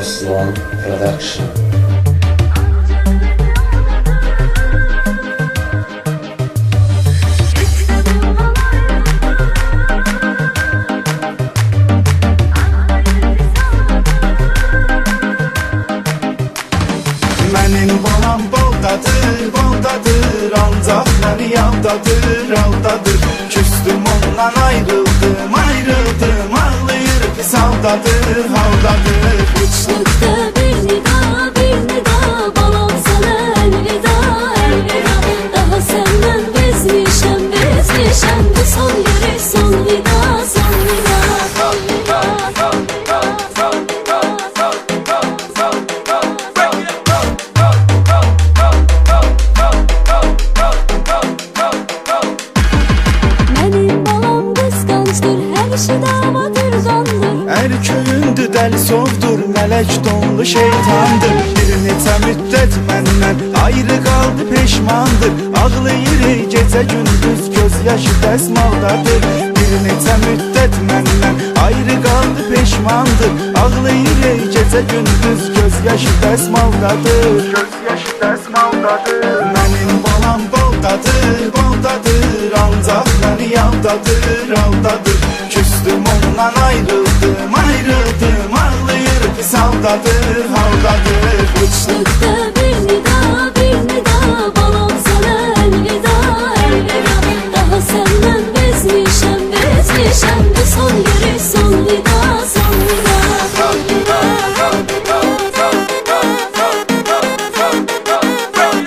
Ruslan Production. Mənim balam baldadır, baldadır, ancaq məni yaldadır, aldadır. Küstüm ondan ayrıldım, ayrıldım, ağlayır pis haldadır, haldadır. Uçlukta bir nida, balam sana elvida, elvida. Daha senden bezmişem, bezmişem, bu son yeri son vida, son vida, son vida, son vida, son vida, son vida, son vida. Mənim balam qısqancdır, hər işi davadır, qandır. Erköyündü dəli sovdur, mələk donlu şeytandır. Bir neçə müddət məndən ayrı qaldı, peşmandır. Ağlayır gecə gündüz, göz yaşı dəsmaldadır. Bir neçə müddət məndən ayrı qaldı, peşmandır. Ağlayır gecə gündüz, göz yaşı dəsmaldadır. Göz yaşı dəsmaldadır. Mənim balam baldadır, baldadır, ancaq məni yaldadır, aldadır. Küstüm ondan ayrıldım, ayrıldım, ağlayır pis haldadır, haldadır. Uçlukta bir nida, balam sana elvida, elvida. Daha senden bezmişem, bezmişem, bu son yeri son vida, son vida, son vida, son vida, son vida, son vida, son vida,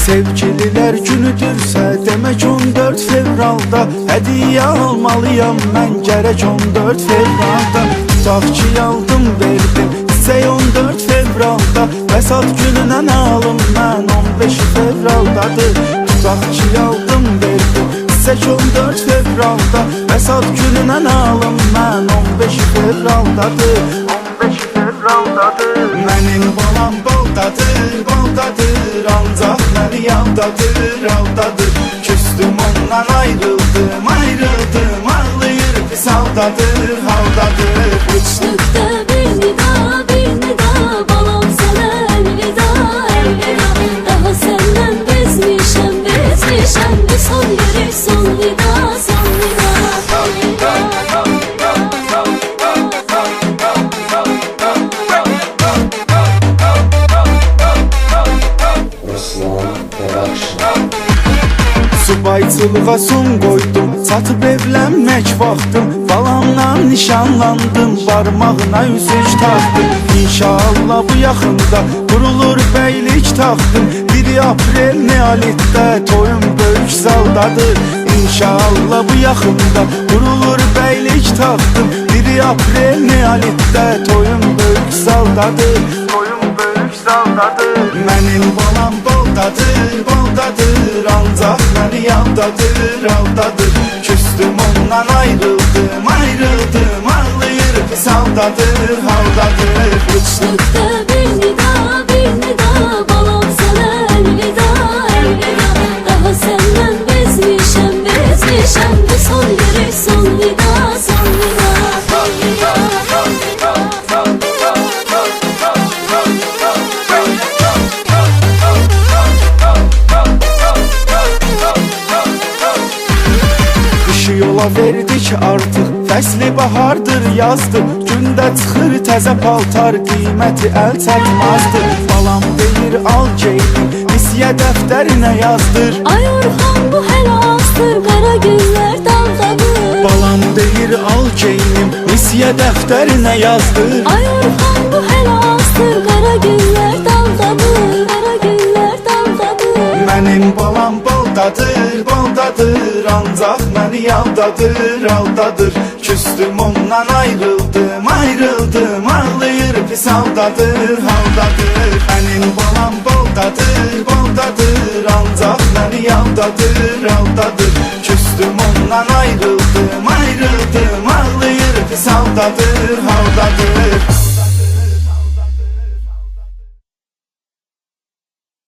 Sevgililər günüdürsə demək 14 fevralda hədiyyə almalıyam mən gərək 14 fevralda. Tutaq ki aldım verdim çiçək 14 fevralda, vəsat gününə alım mən 15 fevraldadır. Tutaq ki aldım verdim çiçək 14 fevralda, vəsat gününə alım mən 15 fevraldadır. 15 fevraldadır. Mənim balam baldadır, baldadır, ancaq məni yaldadır, aldadır. Küstüm ondan ayrıldım, ayrıldım, ağlayır pis haldadır, haldadır. uçlukta bir nida, balam sana elvida, elvida. Daha senden bezmişem, bezmişem, bu son yeri son vida, son vida, son vida, son vida, son vida, son vida, son vida. Ruslan Production. Subayçılığa son qoydum, çatıb evlənmək vaxtım. Balamla nişanlandım, barmağına üzük taxdım. İnşallah bu yaxında qurulur bəylik taxtım. 1 aprel neolitdə toyum böyük zaldadır. İnşallah bu yaxında qurulur bəylik taxtım. 1 aprel neolitdə toyum böyük zaldadır. Toyum böyük zaldadır. Mənim balam baldadır, baldadır, ancaq məni yaldadır, aldadır. Küstüm ondan ayrıldım, ayrıldım, ağlayır pis haldadır, haldadır. Uçlukta bir nida, balam sana elvida, elvida. Daha senden bezmişem, bezmişem, bu son yeri son vida, son vida, son vida, son vida, son vida, son vida, son vida, son vida. Kışı yola verdik artıq, fəsli bahardır, yazdır. Gündə çıxır təzə paltar, qiyməti əl çəkmazdır. Balam deyir al geydim, misiyə dəftərinə yazdır. Ay Orxan bu hələ azdır, qara günlər daldadır. Balam deyir al geydim, misiyə dəftərinə yazdır. Ay Orxan bu hələ azdır, qara günlər daldadır, qara günlər daldadır. Mənim balam baldadır, baldadır, ancaq məni yaldadır, aldadır. Küstüm ondan ayrıldım, ayrıldım, ağlayır pis haldadır, haldadır. Mənim balam baldadır, baldadır, ancaq məni yaldadır, aldadır. Küstüm ondan ayrıldım, ayrıldım, ağlayır pis haldadır, haldadır.